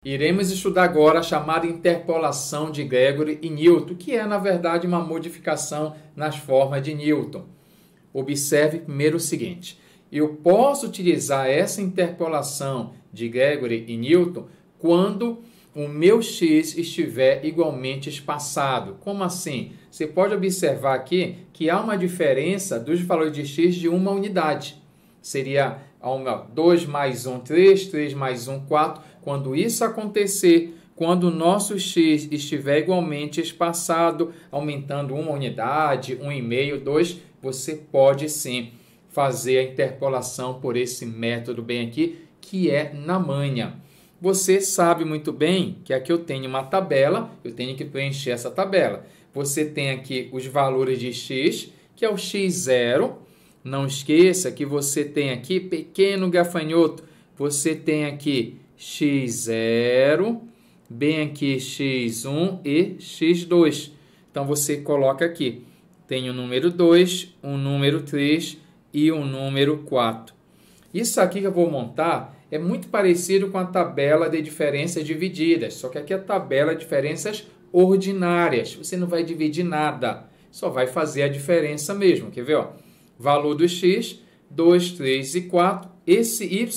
Iremos estudar agora a chamada interpolação de Gregory e Newton, que é, na verdade, uma modificação nas formas de Newton. Observe primeiro o seguinte: eu posso utilizar essa interpolação de Gregory e Newton quando o meu x estiver igualmente espaçado. Como assim? Você pode observar aqui que há uma diferença dos valores de x de uma unidade. Seria 2 mais 1, 3, 3 mais 1, 4. Quando isso acontecer, quando o nosso x estiver igualmente espaçado, aumentando uma unidade, 1,5, 2, você pode sim fazer a interpolação por esse método bem aqui, que é na manha. Você sabe muito bem que aqui eu tenho uma tabela, eu tenho que preencher essa tabela. Você tem aqui os valores de x, que é o x0. Não esqueça que você tem aqui, pequeno gafanhoto, você tem aqui x0, bem aqui x1 e x2. Então, você coloca aqui, tem o número 2, o número 3 e o número 4. Isso aqui que eu vou montar é muito parecido com a tabela de diferenças divididas, só que aqui é a tabela de diferenças ordinárias. Você não vai dividir nada, só vai fazer a diferença mesmo. Quer ver? Ó? Valor do x, 2, 3 e 4. Esse y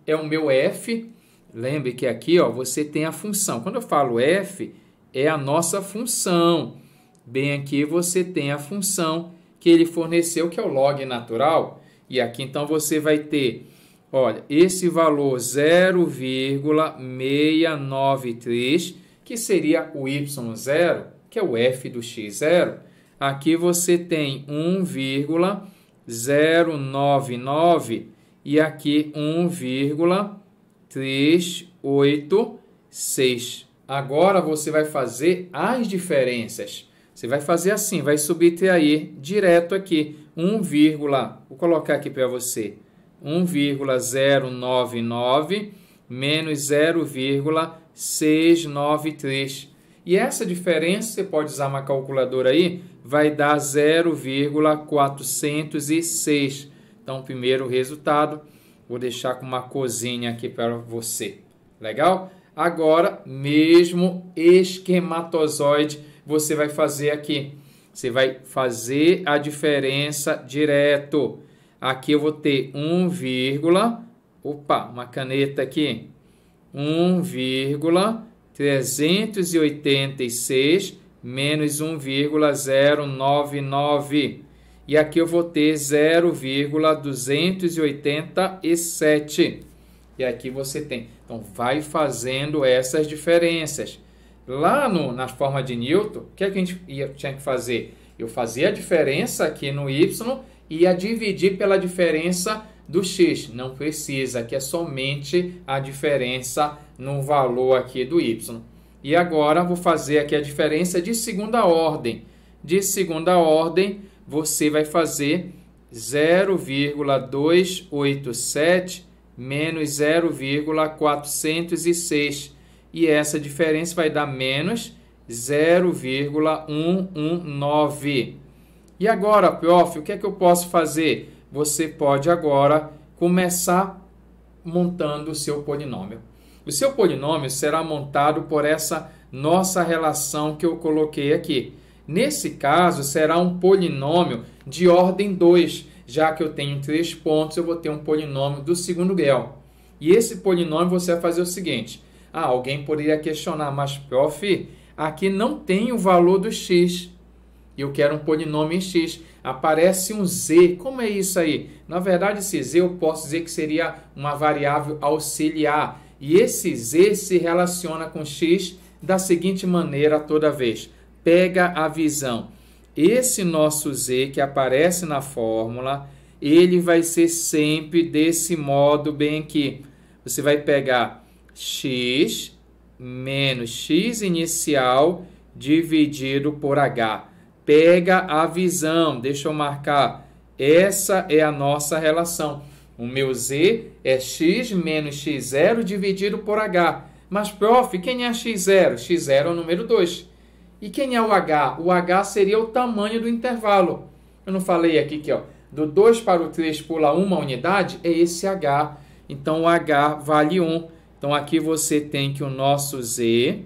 é o meu f. Lembre que aqui ó, você tem a função. Quando eu falo f, é a nossa função. Bem aqui você tem a função que ele forneceu, que é o log natural. E aqui então você vai ter, olha, esse valor 0,693, que seria o y0, que é o f do x0. Aqui você tem 1,099 e aqui 1,386. Agora você vai fazer as diferenças. Você vai fazer assim, vai subtrair direto aqui. Vou colocar aqui para você. 1,099 menos 0,693. E essa diferença, você pode usar uma calculadora aí, vai dar 0,406. Então, o primeiro resultado, vou deixar com uma corzinha aqui para você. Legal? Agora, mesmo esquematozoide, você vai fazer aqui. Você vai fazer a diferença direto. Aqui eu vou ter uma caneta aqui. 1,386 menos 1,099. E aqui eu vou ter 0,287. E aqui você tem. Então, vai fazendo essas diferenças. Lá na forma de Newton, o que a gente tinha que fazer? Eu fazia a diferença aqui no y e ia dividir pela diferença do x. Não precisa, aqui é somente a diferença no valor aqui do y. E agora, vou fazer aqui a diferença de segunda ordem. De segunda ordem, você vai fazer 0,287 menos 0,406. E essa diferença vai dar menos 0,119. E agora, prof, o que é que eu posso fazer? Você pode agora começar montando o seu polinômio. O seu polinômio será montado por essa nossa relação que eu coloquei aqui. Nesse caso, será um polinômio de ordem 2. Já que eu tenho 3 pontos, eu vou ter um polinômio do segundo grau. E esse polinômio você vai fazer o seguinte. Alguém poderia questionar, mas prof, aqui não tem o valor do x. Eu quero um polinômio em x. Aparece um z. Como é isso aí? Na verdade, esse z eu posso dizer que seria uma variável auxiliar. E esse z se relaciona com x da seguinte maneira toda vez. Pega a visão. Esse nosso z que aparece na fórmula, ele vai ser sempre desse modo bem aqui. Você vai pegar x menos x inicial dividido por h. Pega a visão. Deixa eu marcar. Essa é a nossa relação. O meu z é x menos x0 dividido por h. Mas, prof, quem é x0? x0 é o número 2. E quem é o h? O h seria o tamanho do intervalo. Eu não falei aqui que do 2 para o 3 pula uma unidade? É esse h. Então, o h vale 1. Então, aqui você tem que o nosso z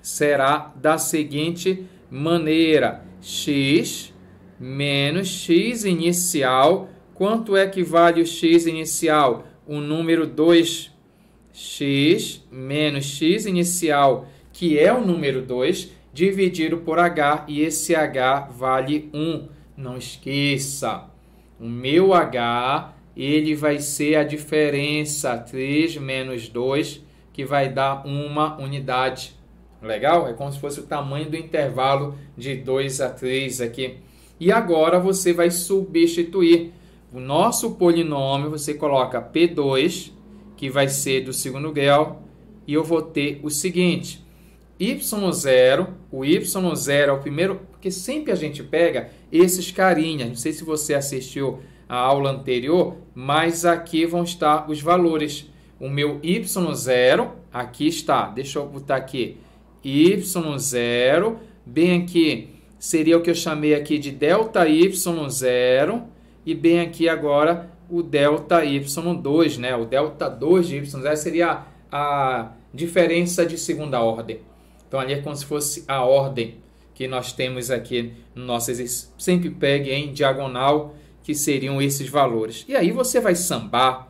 será da seguinte maneira. X menos x inicial. Quanto é que vale o x inicial? O número 2. X menos x inicial, que é o número 2, dividido por h, e esse h vale 1. Não esqueça, o meu h, ele vai ser a diferença 3 menos 2, que vai dar 1 unidade. Legal? É como se fosse o tamanho do intervalo de 2 a 3 aqui. E agora você vai substituir. O nosso polinômio, você coloca P2, que vai ser do segundo grau, e eu vou ter o seguinte, y0, o y0 é o primeiro, porque sempre a gente pega esses carinhas, não sei se você assistiu a aula anterior, mas aqui vão estar os valores. O meu y0, aqui está, deixa eu botar aqui, y0, bem aqui, seria o que eu chamei aqui de delta y0, e bem aqui agora o delta y2, né? O delta 2 de y0 seria a diferença de segunda ordem. Então, ali é como se fosse a ordem que nós temos aqui no nosso exercício. Sempre pegue em diagonal, que seriam esses valores. E aí você vai sambar,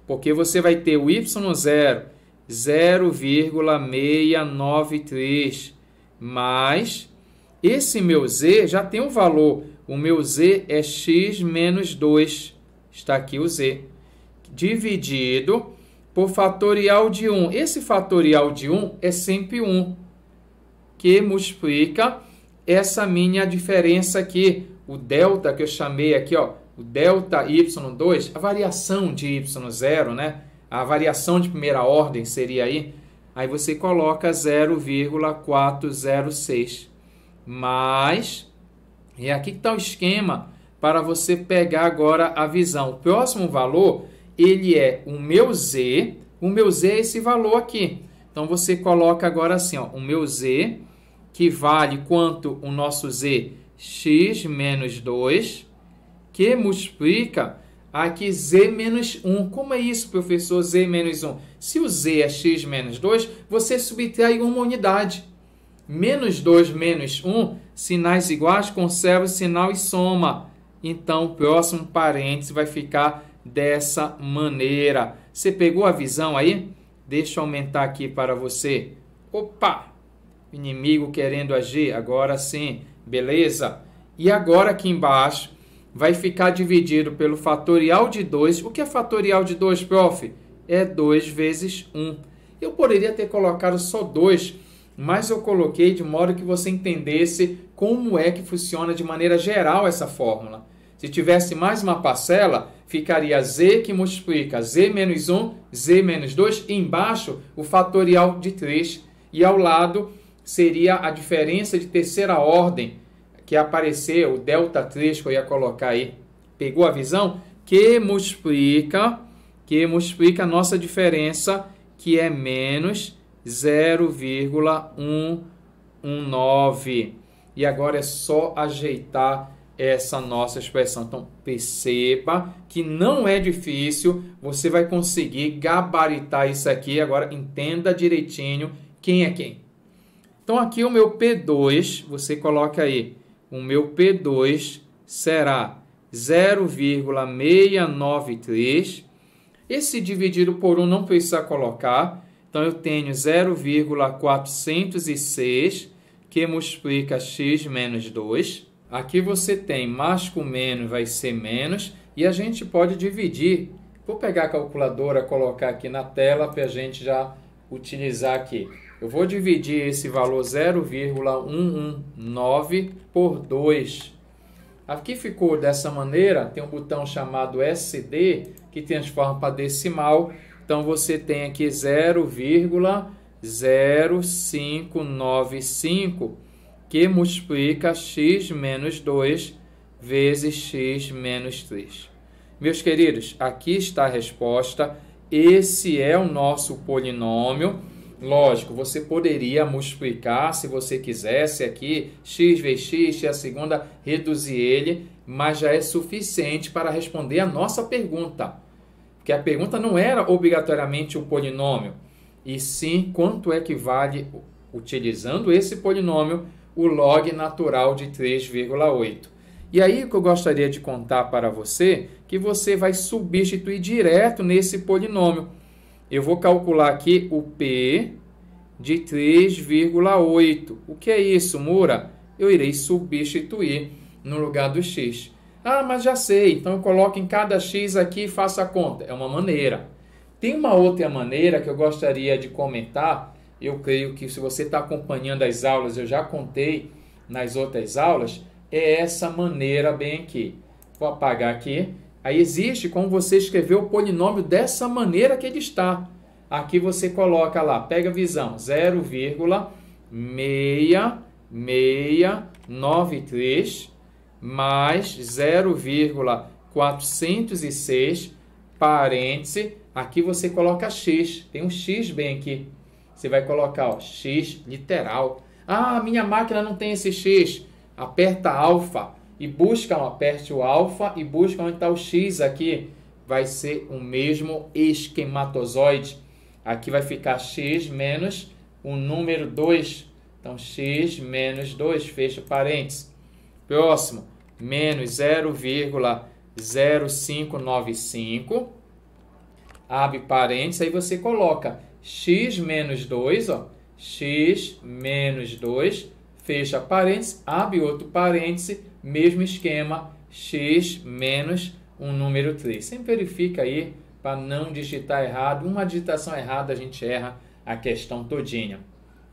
porque você vai ter o y0, 0,693, mais esse meu z já tem um valor. O meu z é x menos 2. Está aqui o z, dividido por fatorial de 1. Esse fatorial de 1 é sempre 1, que multiplica essa minha diferença aqui, o delta que eu chamei aqui, ó, o delta y2, a variação de y0, né? A variação de primeira ordem seria aí. Aí você coloca 0,406. Mas, e aqui que está o esquema para você pegar agora a visão. O próximo valor, ele é o meu z. O meu z é esse valor aqui. Então, você coloca agora assim, ó, o meu z, que vale quanto o nosso z? X menos 2, que multiplica aqui z menos 1. Como é isso, professor, z menos 1? Se o z é x menos 2, você subtrai uma unidade. Menos 2 menos 1, sinais iguais, conserva o sinal e soma. Então, o próximo parênteses vai ficar dessa maneira. Você pegou a visão aí? Deixa eu aumentar aqui para você. Opa! Inimigo querendo agir. Agora sim. Beleza? E agora aqui embaixo vai ficar dividido pelo fatorial de 2. O que é fatorial de 2, prof? É 2 vezes 1. Eu poderia ter colocado só 2, mas eu coloquei de modo que você entendesse como é que funciona de maneira geral essa fórmula. Se tivesse mais uma parcela, ficaria z que multiplica z menos 1, z menos 2, e embaixo o fatorial de 3. E ao lado seria a diferença de terceira ordem, que apareceu, o delta 3 que eu ia colocar aí. Pegou a visão? Que multiplica a nossa diferença, que é menos 0,119. E agora é só ajeitar essa nossa expressão. Então, perceba que não é difícil, você vai conseguir gabaritar isso aqui. Agora, entenda direitinho quem é quem. Então, aqui o meu P2, você coloca aí, o meu P2 será 0,693. Esse dividido por 1 não precisa colocar. Então, eu tenho 0,406, que multiplica x menos 2. Aqui você tem mais com menos vai ser menos. E a gente pode dividir. Vou pegar a calculadora, colocar aqui na tela para a gente já utilizar aqui. Eu vou dividir esse valor 0,119 por 2. Aqui ficou dessa maneira. Tem um botão chamado SD, que transforma para decimal. Então, você tem aqui 0,0595, que multiplica x menos 2 vezes x menos 3. Meus queridos, aqui está a resposta. Esse é o nosso polinômio. Lógico, você poderia multiplicar, se você quisesse, aqui, x vezes x, e a segunda, reduzir ele, mas já é suficiente para responder a nossa pergunta. Porque a pergunta não era obrigatoriamente o polinômio. e sim quanto é que vale, utilizando esse polinômio, o log natural de 3,8. E aí o que eu gostaria de contar para você, que você vai substituir direto nesse polinômio. Eu vou calcular aqui o P de 3,8. O que é isso, Mura? Eu irei substituir no lugar do x. Ah, mas já sei, então eu coloco em cada x aqui e faço a conta. É uma maneira. Tem uma outra maneira que eu gostaria de comentar. Eu creio que se você está acompanhando as aulas, eu já contei nas outras aulas, é essa maneira bem aqui. Vou apagar aqui. Aí existe como você escrever o polinômio dessa maneira que ele está. Aqui você coloca lá, pega a visão, 0,6693 mais 0,406, parêntese, aqui você coloca x, tem um x bem aqui. Você vai colocar ó, x literal. Ah, minha máquina não tem esse x. Aperta alfa e busca, aperte o alfa e busca onde está o x aqui. Vai ser o mesmo esquematozoide. Aqui vai ficar x menos o número 2. Então, x menos 2, fecha parênteses. Próximo, menos 0,0595. Abre parênteses, aí você coloca x menos 2, ó, x menos 2, fecha parênteses, abre outro parêntese, mesmo esquema, x menos um número 3. Sempre verifica aí para não digitar errado. Uma digitação errada a gente erra a questão todinha.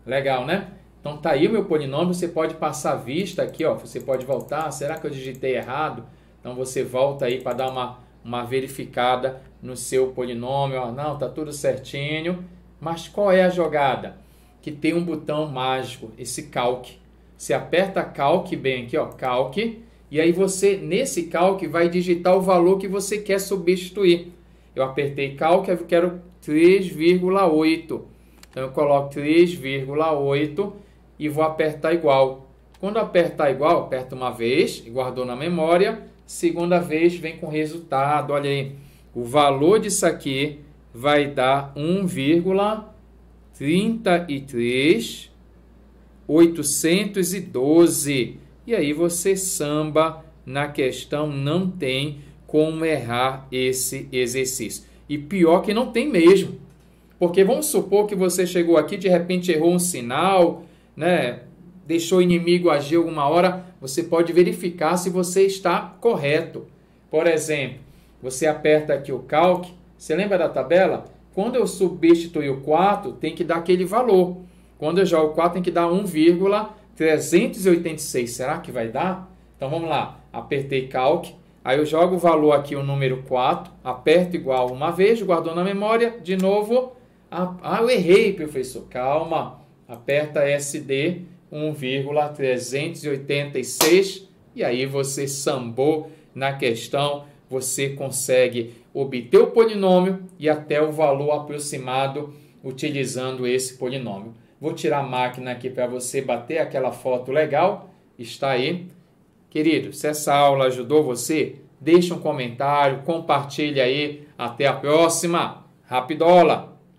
Legal, né? Então tá aí o meu polinômio, você pode passar a vista aqui, ó, você pode voltar, será que eu digitei errado? Então você volta aí para dar uma verificada no seu polinômio, ó, não, tá tudo certinho. Mas qual é a jogada? Que tem um botão mágico, esse calque. Você aperta calque bem aqui, ó, calque, e aí você, nesse calque, vai digitar o valor que você quer substituir. Eu apertei calque, eu quero 3,8. Então eu coloco 3,8 e vou apertar igual. Quando apertar igual, aperta uma vez e guardou na memória. Segunda vez vem com resultado, olha aí. O valor disso aqui vai dar 1,33812. E aí você samba na questão, não tem como errar esse exercício. E pior que não tem mesmo. Porque vamos supor que você chegou aqui, de repente errou um sinal, né? Deixou o inimigo agir alguma hora, você pode verificar se você está correto. Por exemplo, você aperta aqui o calque, você lembra da tabela? Quando eu substituir o 4, tem que dar aquele valor. Quando eu jogo o 4, tem que dar 1,386. Será que vai dar? Então vamos lá, apertei calque, aí eu jogo o valor aqui, o número 4, aperto igual uma vez, guardou na memória, de novo. Ah, eu errei, professor. Calma, aperta SD, 1,386, e aí você sambou na questão, você consegue obter o polinômio e até o valor aproximado utilizando esse polinômio. Vou tirar a máquina aqui para você bater aquela foto legal. Está aí. Querido, se essa aula ajudou você, deixa um comentário, compartilhe aí. Até a próxima. Rapidola!